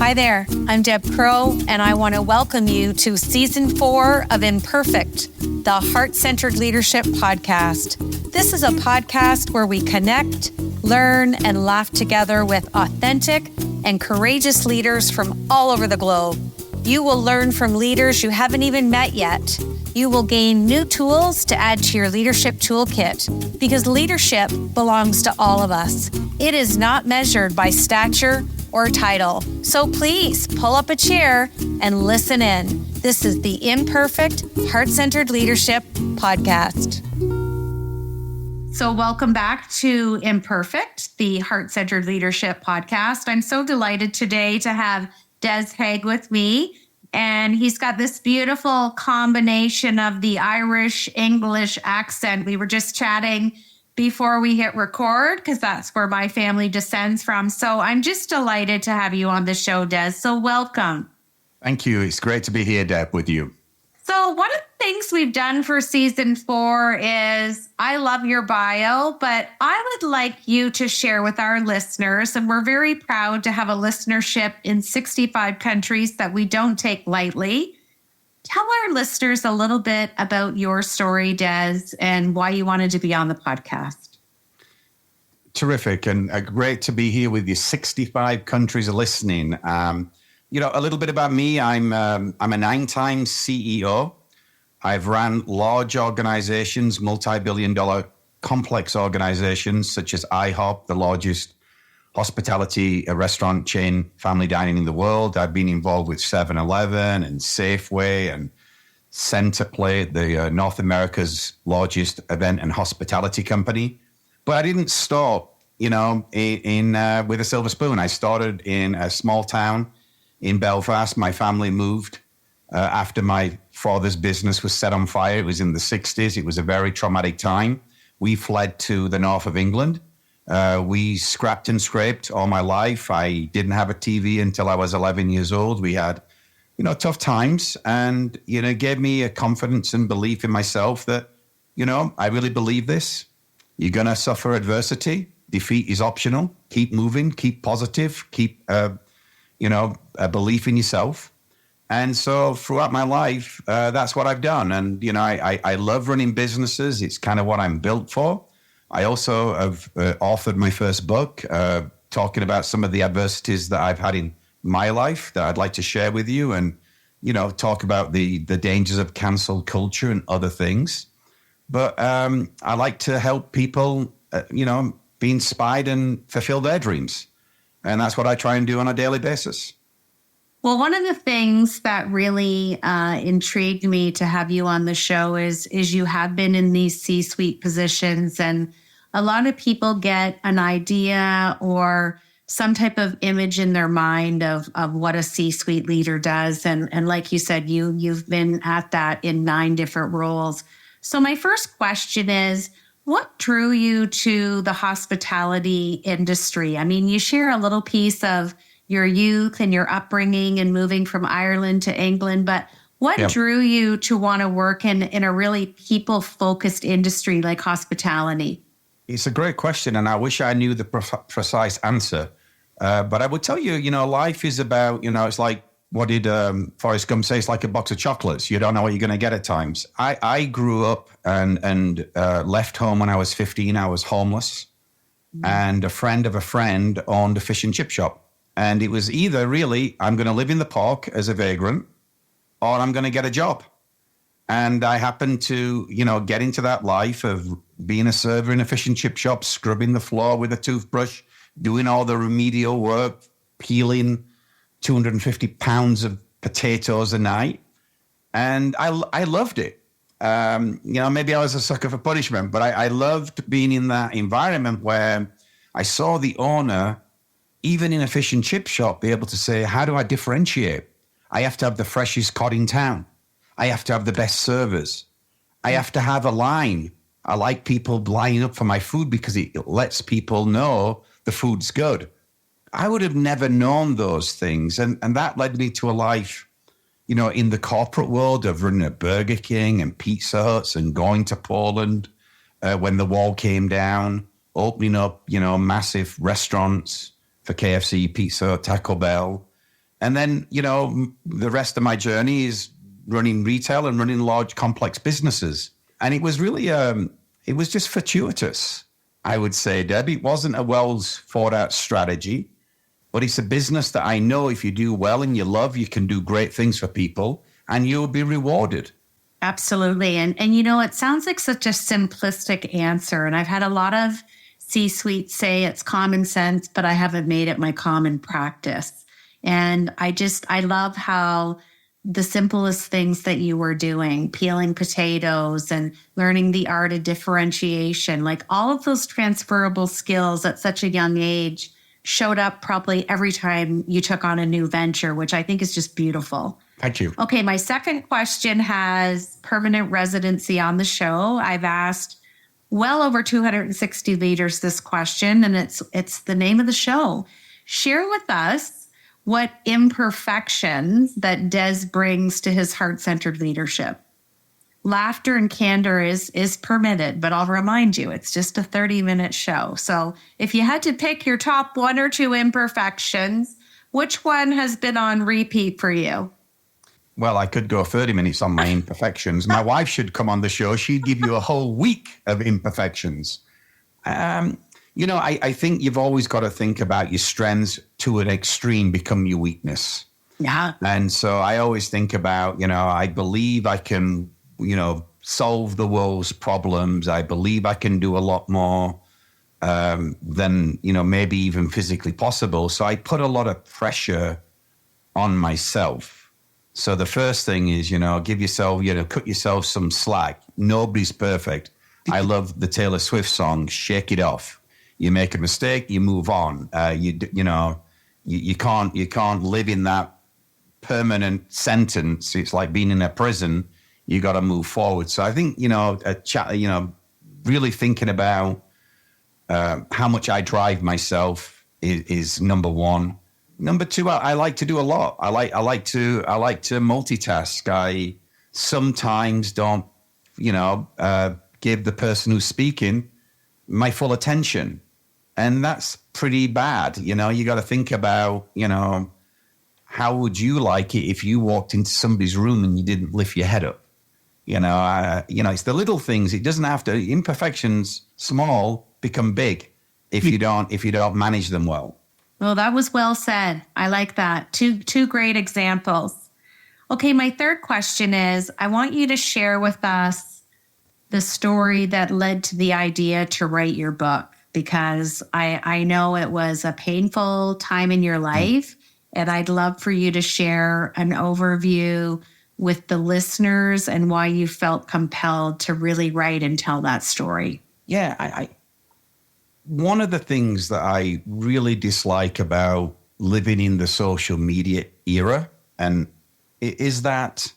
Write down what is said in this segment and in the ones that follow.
Hi there, I'm Deb Crow, and I want to welcome you to Season 4 of Imperfect, the Heart-Centered Leadership Podcast. This is a podcast where we connect, learn, and laugh together with authentic and courageous leaders from all over the globe. You will learn from leaders you haven't even met yet. You will gain new tools to add to your leadership toolkit, because leadership belongs to all of us. It is not measured by stature or title. So please pull up a chair and listen in. This is the Imperfect, Heart-Centered Leadership Podcast. So welcome back to Imperfect, the Heart-Centered Leadership Podcast. I'm so delighted today to have Des Hague with me. And he's got this beautiful combination of the Irish-English accent. We were just chatting before we hit record, because that's where my family descends from. So I'm just delighted to have you on the show, Des. So welcome. Thank you. It's great to be here, Deb, with you. So one of the things we've done for Season 4 is, I love your bio, but I would like you to share with our listeners, and we're very proud to have a listenership in 65 countries that we don't take lightly. Tell our listeners a little bit about your story, Des, and why you wanted to be on the podcast. Terrific, and great to be here with you. 65 countries are listening. A little bit about me. I'm a 9-time CEO. I've ran large organizations, multi-billion-dollar complex organizations such as IHOP, the largest hospitality restaurant chain, family dining in the world. I've been involved with 7-Eleven and Safeway and Centerplate, the North America's largest event and hospitality company. But I didn't start, with a silver spoon. I started in a small town in Belfast. My family moved after my father's business was set on fire. It was in the 60s. It was a very traumatic time. We fled to the north of England. We scrapped and scraped all my life. I didn't have a TV until I was 11 years old. We had, tough times, and, gave me a confidence and belief in myself that, I really believe this. You're going to suffer adversity. Defeat is optional. Keep moving, keep positive, keep, a belief in yourself. And so throughout my life, that's what I've done. And, I love running businesses. It's kind of what I'm built for. I also have authored my first book, talking about some of the adversities that I've had in my life that I'd like to share with you, and, talk about the dangers of cancel culture and other things. But I like to help people, be inspired and fulfill their dreams. And that's what I try and do on a daily basis. Well, one of the things that really intrigued me to have you on the show is you have been in these C-suite positions, and a lot of people get an idea or some type of image in their mind of what a C-suite leader does. And like you said, you've been at that in 9 different roles. So my first question is, what drew you to the hospitality industry? I mean, you share a little piece of your youth and your upbringing and moving from Ireland to England, but what drew you to want to work in a really people-focused industry like hospitality? It's a great question, and I wish I knew the precise answer. But I would tell you, life is about, it's like, what did Forrest Gump say? It's like a box of chocolates. You don't know what you're going to get at times. I grew up and left home when I was 15. I was homeless, and a friend of a friend owned a fish and chip shop. And it was either really, I'm going to live in the park as a vagrant, or I'm going to get a job. And I happened to, get into that life of being a server in a fish and chip shop, scrubbing the floor with a toothbrush, doing all the remedial work, peeling 250 pounds of potatoes a night. And I loved it. Maybe I was a sucker for punishment, but I loved being in that environment where I saw the owner, even in a fish and chip shop, be able to say, how do I differentiate? I have to have the freshest cod in town. I have to have the best servers. I have to have a line. I like people lining up for my food because it lets people know the food's good. I would have never known those things. And that led me to a life, in the corporate world of running a Burger King and Pizza Huts and going to Poland when the wall came down, opening up, massive restaurants for KFC, Pizza, Taco Bell. And then, the rest of my journey is running retail and running large, complex businesses. And it was really, it was just fortuitous, I would say, Deb. It wasn't a well thought out strategy, but it's a business that I know if you do well and you love, you can do great things for people and you'll be rewarded. Absolutely. And it sounds like such a simplistic answer. And I've had a lot of C-suite say it's common sense, but I haven't made it my common practice. And I love how the simplest things that you were doing, peeling potatoes and learning the art of differentiation, like all of those transferable skills at such a young age showed up probably every time you took on a new venture, which I think is just beautiful. Thank you. Okay, my second question has permanent residency on the show. I've asked well over 260 leaders this question, and it's the name of the show. Share with us what imperfections that Des brings to his heart-centered leadership. Laughter and candor is permitted, but I'll remind you, it's just a 30-minute show. So if you had to pick your top one or two imperfections, which one has been on repeat for you? Well, I could go 30 minutes on my imperfections. My wife should come on the show. She'd give you a whole week of imperfections. I think you've always got to think about your strengths to an extreme become your weakness. Yeah. And so I always think about, I believe I can, solve the world's problems. I believe I can do a lot more than, maybe even physically possible. So I put a lot of pressure on myself. So the first thing is, give yourself, cut yourself some slack. Nobody's perfect. I love the Taylor Swift song, Shake It Off. You make a mistake, you move on. You can't live in that permanent sentence. It's like being in a prison. You got to move forward. So I think, really thinking about how much I drive myself is number one. Number two, I like to do a lot. I like to multitask. I sometimes don't, give the person who's speaking my full attention. And that's pretty bad. You got to think about, how would you like it if you walked into somebody's room and you didn't lift your head up? It's the little things. It doesn't have to, imperfections, small, become big if you don't manage them well. Well, that was well said. I like that. Two great examples. Okay, my third question is, I want you to share with us the story that led to the idea to write your book, because I know it was a painful time in your life, and I'd love for you to share an overview with the listeners and why you felt compelled to really write and tell that story. Yeah, one of the things that I really dislike about living in the social media era is that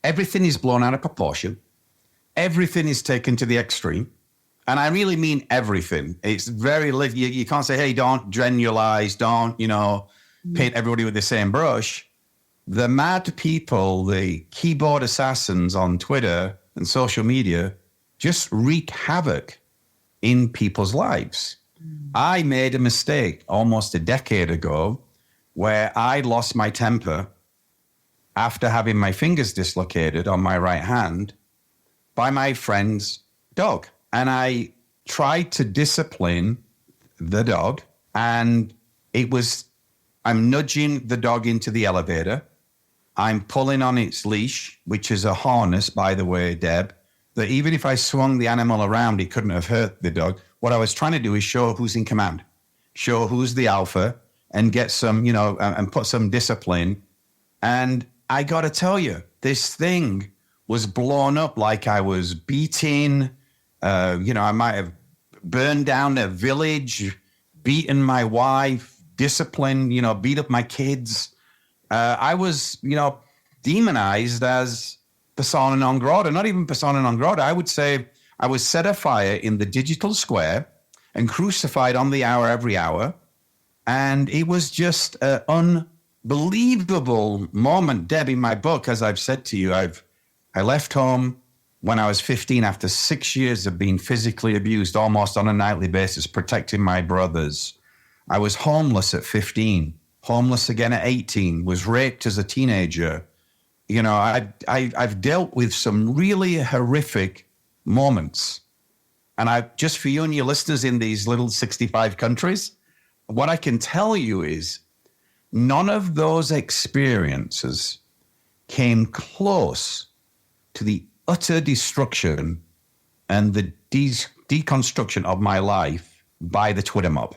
everything is blown out of proportion. Everything is taken to the extreme. And I really mean everything. It's very, you can't say, hey, don't generalize, don't, paint everybody with the same brush. The mad people, the keyboard assassins on Twitter and social media just wreak havoc in people's lives. I made a mistake almost a decade ago where I lost my temper after having my fingers dislocated on my right hand by my friend's dog. And I tried to discipline the dog, and I'm nudging the dog into the elevator. I'm pulling on its leash, which is a harness, by the way, Deb, that even if I swung the animal around, it couldn't have hurt the dog. What I was trying to do is show who's in command, show who's the alpha, and get some, and put some discipline. And I got to tell you, this thing was blown up like I was beating, I might have burned down a village, beaten my wife, disciplined, beat up my kids. I was, demonized as persona non grata, not even persona non grata. I would say I was set afire in the digital square and crucified on the hour every hour. And it was just an unbelievable moment. Deb, in my book, as I've said to you, I left home when I was 15 after 6 years of being physically abused almost on a nightly basis, protecting my brothers. I was homeless at 15. homeless again at 18, was raped as a teenager. You know, I've dealt with some really horrific moments. And just for you and your listeners in these little 65 countries, what I can tell you is none of those experiences came close to the utter destruction and the deconstruction of my life by the Twitter mob.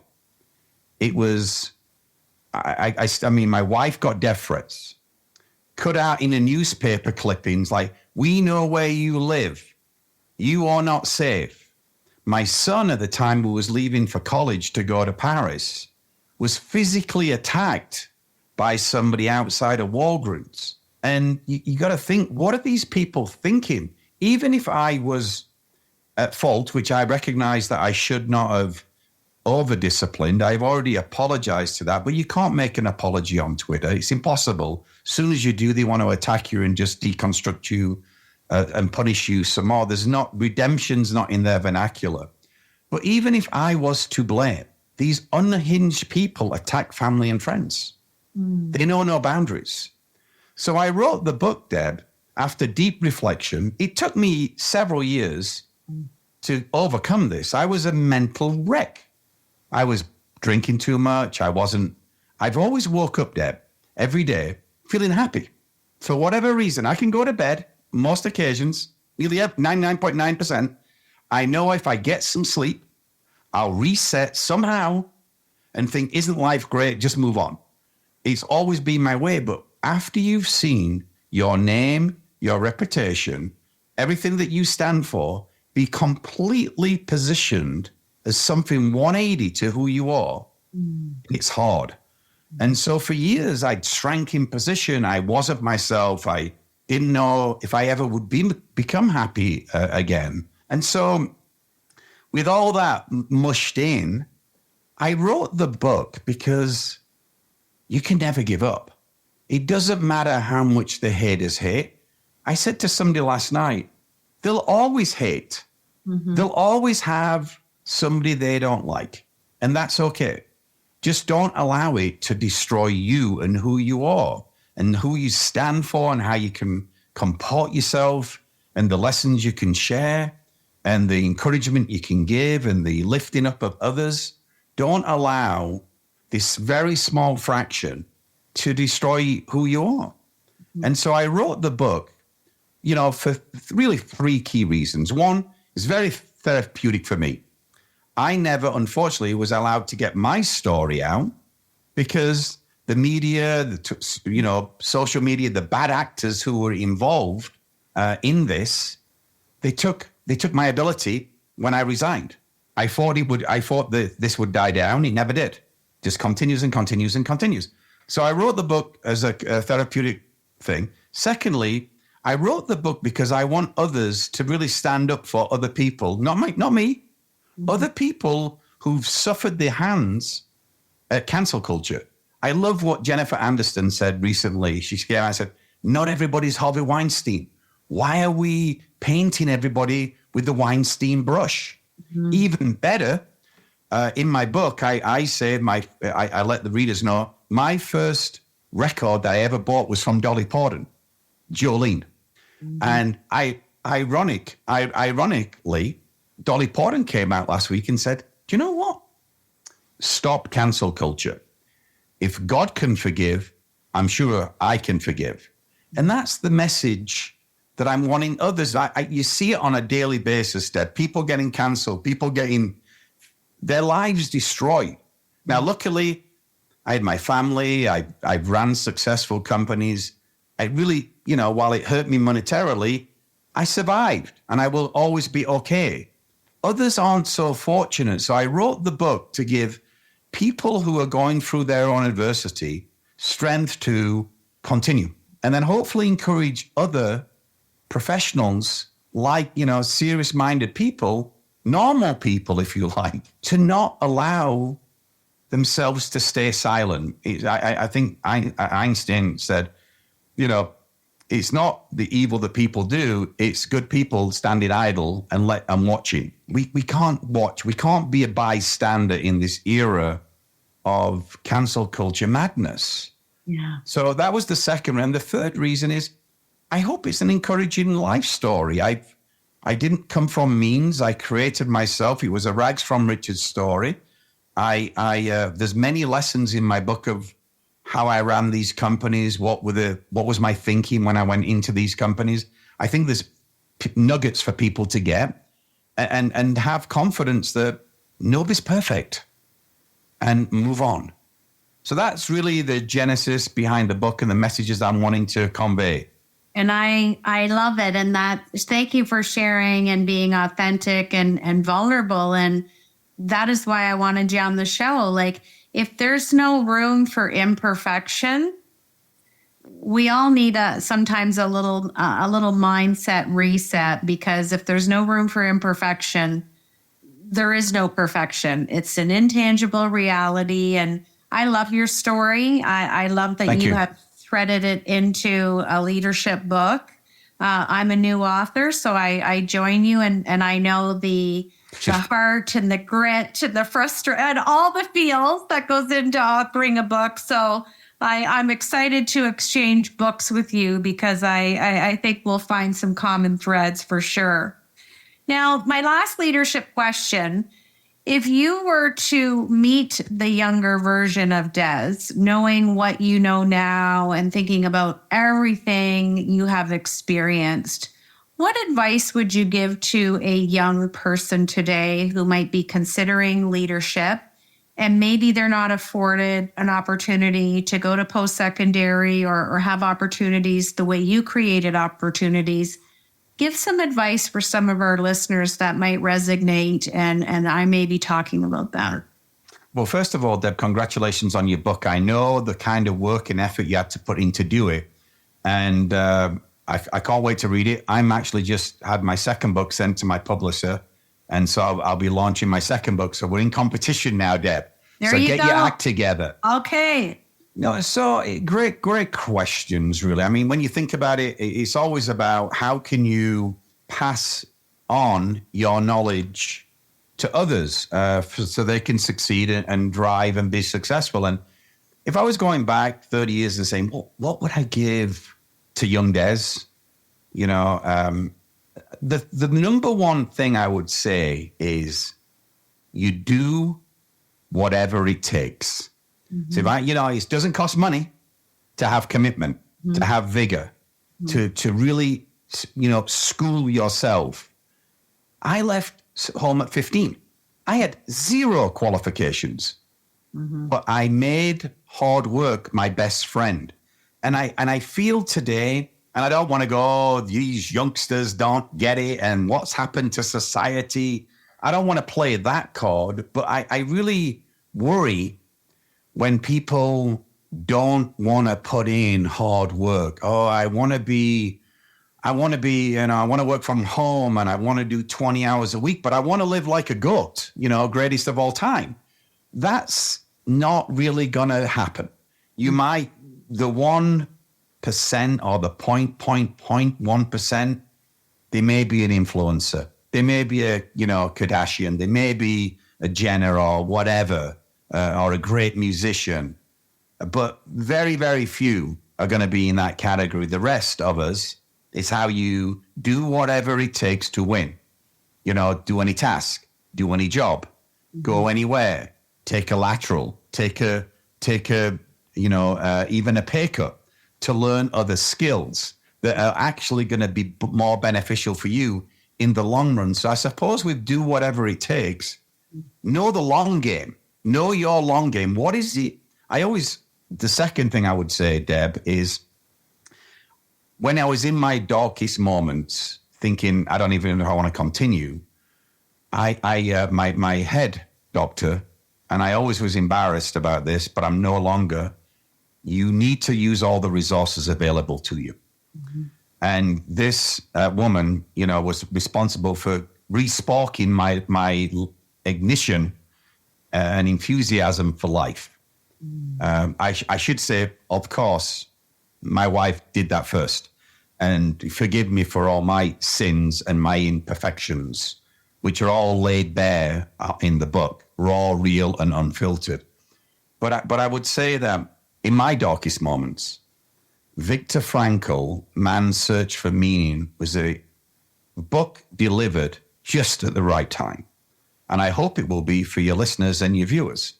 It was, I mean, my wife got death threats, cut out in a newspaper clippings like, "We know where you live. You are not safe." My son at the time, who was leaving for college to go to Paris, was physically attacked by somebody outside of Walgreens. And you got to think, what are these people thinking? Even if I was at fault, which I recognize that I should not have over-disciplined, I've already apologized to that, but you can't make an apology on Twitter. It's impossible. As soon as you do, they want to attack you and just deconstruct you and punish you some more. Redemption's not in their vernacular. But even if I was to blame, these unhinged people attack family and friends. They know no boundaries. So I wrote the book, Deb, after deep reflection. It took me several years to overcome this. I was a mental wreck. I was drinking too much. I've always woke up, Deb, every day feeling happy. For whatever reason, I can go to bed most occasions, nearly 99.9%. I know if I get some sleep, I'll reset somehow and think, isn't life great? Just move on. It's always been my way. But after you've seen your name, your reputation, everything that you stand for, be completely positioned as something 180 to who you are, it's hard. And so for years, I'd shrank in position. I wasn't myself. I didn't know if I ever would become happy again. And so with all that mushed in, I wrote the book because you can never give up. It doesn't matter how much the haters hate. I said to somebody last night, they'll always hate. They'll always have somebody they don't like. And that's okay. Just don't allow it to destroy you and who you are and who you stand for and how you can comport yourself and the lessons you can share and the encouragement you can give and the lifting up of others. Don't allow this very small fraction to destroy who you are. And so I wrote the book, you know, for really three key reasons. One, it's very therapeutic for me. I never, unfortunately, was allowed to get my story out because the media, social media, the bad actors who were involved in this, they took my ability when I resigned. I thought this would die down. It never did. Just continues and continues and continues. So I wrote the book as a therapeutic thing. Secondly, I wrote the book because I want others to really stand up for other people, not me, other people who've suffered the hands at cancel culture. I love what Jennifer Aniston said recently. I said, not everybody's Harvey Weinstein. Why are we painting everybody with the Weinstein brush? Even better, in my book, I say, I let the readers know, my first record that I ever bought was from Dolly Parton, Jolene. And ironically, Dolly Parton came out last week and said, do you know what? Stop cancel culture. If God can forgive, I'm sure I can forgive. And that's the message that I'm wanting others. You see it on a daily basis, Dad. People getting canceled, people getting their lives destroyed. Now, luckily, I had my family. I've ran successful companies. I really, while it hurt me monetarily, I survived and I will always be okay. Others aren't so fortunate. So I wrote the book to give people who are going through their own adversity strength to continue, and then hopefully encourage other professionals like, serious-minded people, normal people, if you like, to not allow themselves to stay silent. I think Einstein said, it's not the evil that people do, it's good people standing idle and watching. We can't watch. We can't be a bystander in this era of cancel culture madness. Yeah. So that was the second. And the third reason is I hope it's an encouraging life story. I didn't come from means. I created myself. It was a rags from riches story. There's many lessons in my book of how I ran these companies. What was my thinking when I went into these companies? I think there's nuggets for people to get and have confidence that nobody's perfect and move on. So that's really the genesis behind the book and the messages I'm wanting to convey. And I love it. And thank you for sharing and being authentic and vulnerable. And that is why I wanted you on the show. Like, if there's no room for imperfection, we all need sometimes a little mindset reset, because if there's no room for imperfection, there is no perfection. It's an intangible reality. And I love your story. I love that you have threaded it into a leadership book. I'm a new author, so I join you, and I know the heart and the grit and the frustration and all the feels that goes into authoring a book. So I'm excited to exchange books with you, because I think we'll find some common threads for sure. Now, my last leadership question: if you were to meet the younger version of Des, knowing what you know now and thinking about everything you have experienced, what advice would you give to a young person today who might be considering leadership, and maybe they're not afforded an opportunity to go to post-secondary or have opportunities the way you created opportunities? Give some advice for some of our listeners that might resonate, and I may be talking about that. Well, first of all, Deb, congratulations on your book. I know the kind of work and effort you had to put in to do it, and I can't wait to read it. I'm actually just had my second book sent to my publisher, and so I'll be launching my second book. So we're in competition now, Deb. There you go. So get your act together. Okay. No, so great questions, really. I mean, when you think about it, it's always about how can you pass on your knowledge to others so they can succeed and drive and be successful. And if I was going back 30 years and saying, well, what would I give to young Des? You know, the number one thing I would say is you do whatever it takes. Mm-hmm. So it doesn't cost money to have commitment, mm-hmm. to have vigor, mm-hmm. to really, school yourself. I left home at 15. I had 0 qualifications, mm-hmm. but I made hard work my best friend. And I feel today, and I don't want to go, these youngsters don't get it, and what's happened to society. I don't want to play that card, but I really worry when people don't want to put in hard work. Oh, I want to work from home, and I want to do 20 hours a week, but I want to live like a goat, greatest of all time. That's not really going to happen. You might, the 1% or the 0.1%, they may be an influencer. They may be a, Kardashian. They may be a Jenner or whatever. Or a great musician, but very, very few are going to be in that category. The rest of us is how you do whatever it takes to win. Do any task, do any job, mm-hmm. go anywhere, take a lateral, take a even a pay cut to learn other skills that are actually going to be more beneficial for you in the long run. So I suppose we do whatever it takes. Know the long game. Know your long game. What is it? The second thing I would say, Deb, is when I was in my darkest moments, thinking, I don't even know how I want to continue, my head doctor, and I always was embarrassed about this, but I'm no longer, you need to use all the resources available to you. Mm-hmm. And this woman, was responsible for re-sparking my ignition and enthusiasm for life. I should say, of course, my wife did that first. And forgive me for all my sins and my imperfections, which are all laid bare in the book, raw, real, and unfiltered. But I would say that in my darkest moments, Viktor Frankl, Man's Search for Meaning, was a book delivered just at the right time. And I hope it will be for your listeners and your viewers.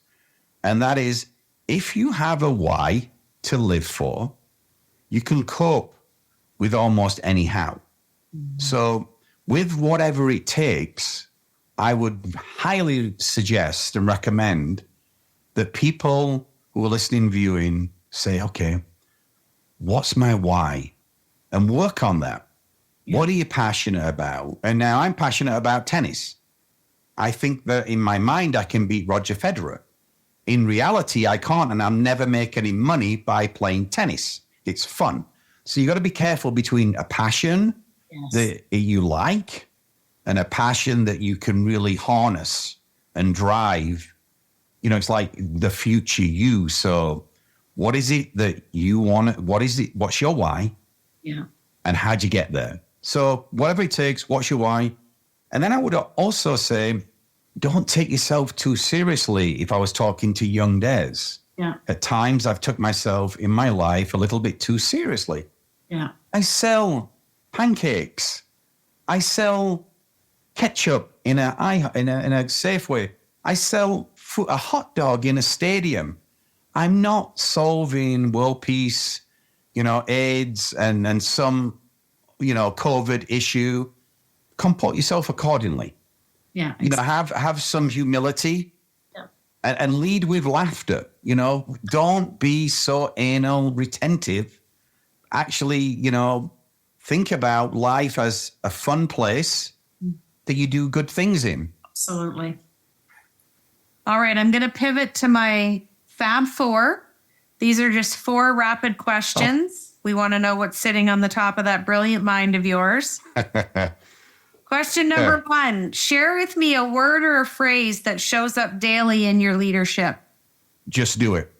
And that is, if you have a why to live for, you can cope with almost any how. Mm-hmm. So with whatever it takes, I would highly suggest and recommend that people who are listening, viewing, say, okay, what's my why? And work on that. Yeah. What are you passionate about? And now I'm passionate about tennis. I think that in my mind, I can beat Roger Federer. In reality, I can't, and I'll never make any money by playing tennis. It's fun. So you got to be careful between a passion that you like and a passion that you can really harness and drive. You know, it's like the future you. So what is it that you want? What is it? What's your why? Yeah. And how'd you get there? So whatever it takes, what's your why? And then I would also say, don't take yourself too seriously. If I was talking to young Des, at times I've took myself in my life a little bit too seriously. Yeah. I sell pancakes. I sell ketchup in a Safeway. I sell a hot dog in a stadium. I'm not solving world peace, AIDS and some, COVID issue. Comport yourself accordingly. Yeah. Have some humility and lead with laughter. Don't be so anal retentive. Actually, think about life as a fun place that you do good things in. Absolutely. All right. I'm going to pivot to my Fab Four. These are just 4 rapid questions. We want to know what's sitting on the top of that brilliant mind of yours. Question number 1, share with me a word or a phrase that shows up daily in your leadership. Just do it.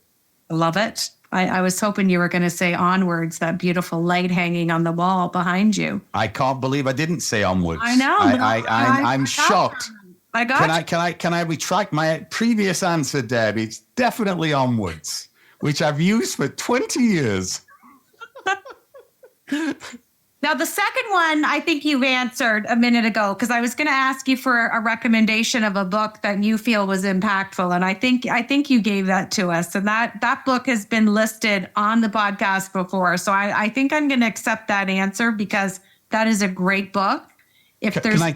I love it. I was hoping you were going to say onwards, that beautiful light hanging on the wall behind you. I can't believe I didn't say onwards. I know. I'm shocked. I got Can I retract my previous answer, Deb? It's definitely onwards, which I've used for 20 years. Now, the second one, I think you've answered a minute ago, because I was going to ask you for a recommendation of a book that you feel was impactful. And I think you gave that to us. And that book has been listed on the podcast before. So I think I'm going to accept that answer, because that is a great book. Can I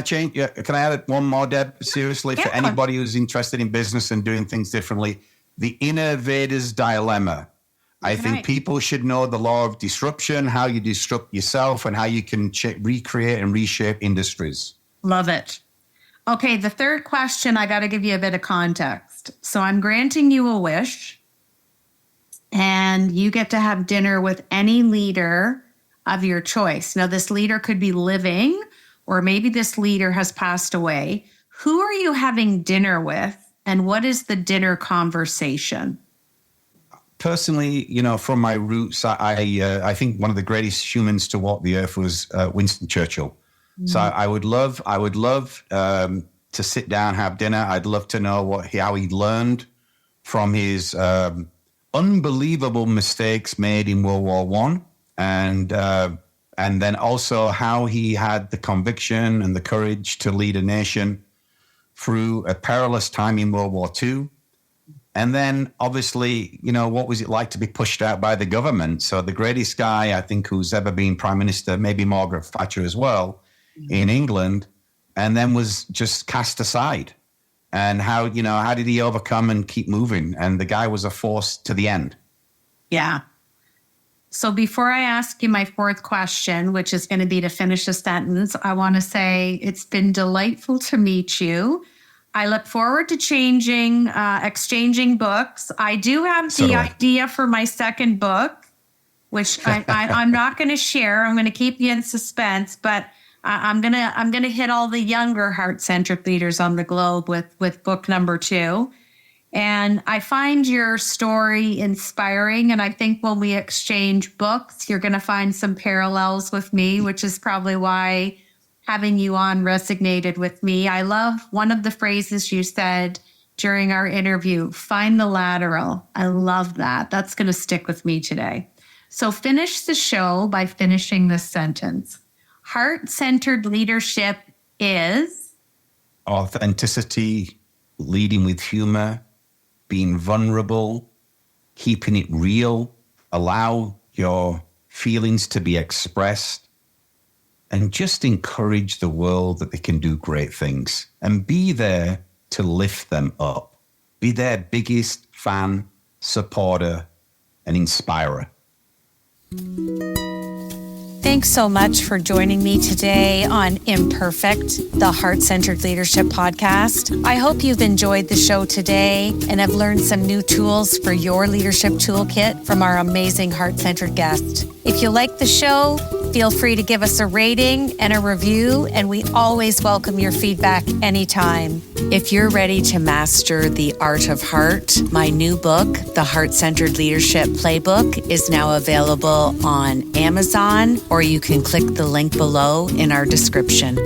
change? Can I add one more, Deb? Seriously, for anybody who's interested in business and doing things differently, The Innovator's Dilemma. I think people should know the law of disruption, how you disrupt yourself, and how you can recreate and reshape industries. Love it. Okay, the third question, I got to give you a bit of context. So I'm granting you a wish, and you get to have dinner with any leader of your choice. Now, this leader could be living, or maybe this leader has passed away. Who are you having dinner with, and what is the dinner conversation? Personally, from my roots, I think one of the greatest humans to walk the earth was Winston Churchill. Mm. So I would love to sit down, have dinner. I'd love to know how he learned from his unbelievable mistakes made in World War I, and then also how he had the conviction and the courage to lead a nation through a perilous time in World War II. And then, obviously, what was it like to be pushed out by the government? So the greatest guy, I think, who's ever been prime minister, maybe Margaret Thatcher as well, in England, and then was just cast aside. And how did he overcome and keep moving? And the guy was a force to the end. Yeah. So before I ask you my fourth question, which is going to be to finish the sentence, I want to say it's been delightful to meet you. I look forward to exchanging books. I do have the idea for my second book, which I'm not going to share. I'm going to keep you in suspense, but I'm gonna hit all the younger heart-centric leaders on the globe with book number 2. And I find your story inspiring. And I think when we exchange books, you're going to find some parallels with me, which is probably why having you on resonated with me. I love one of the phrases you said, during our interview. Find the lateral. I love that. That's going to stick with me today. So finish the show by finishing this sentence. Heart-centered leadership is authenticity, leading with humor, being vulnerable, keeping it real, allow your feelings to be expressed, and just encourage the world that they can do great things and be there to lift them up. Be their biggest fan, supporter, and inspirer. Thanks so much for joining me today on Imperfect, the Heart-Centered Leadership Podcast. I hope you've enjoyed the show today and have learned some new tools for your leadership toolkit from our amazing heart-centered guest. If you like the show, feel free to give us a rating and a review, and we always welcome your feedback anytime. If you're ready to master the art of heart, my new book, The Heart-Centered Leadership Playbook, is now available on Amazon, or you can click the link below in our description.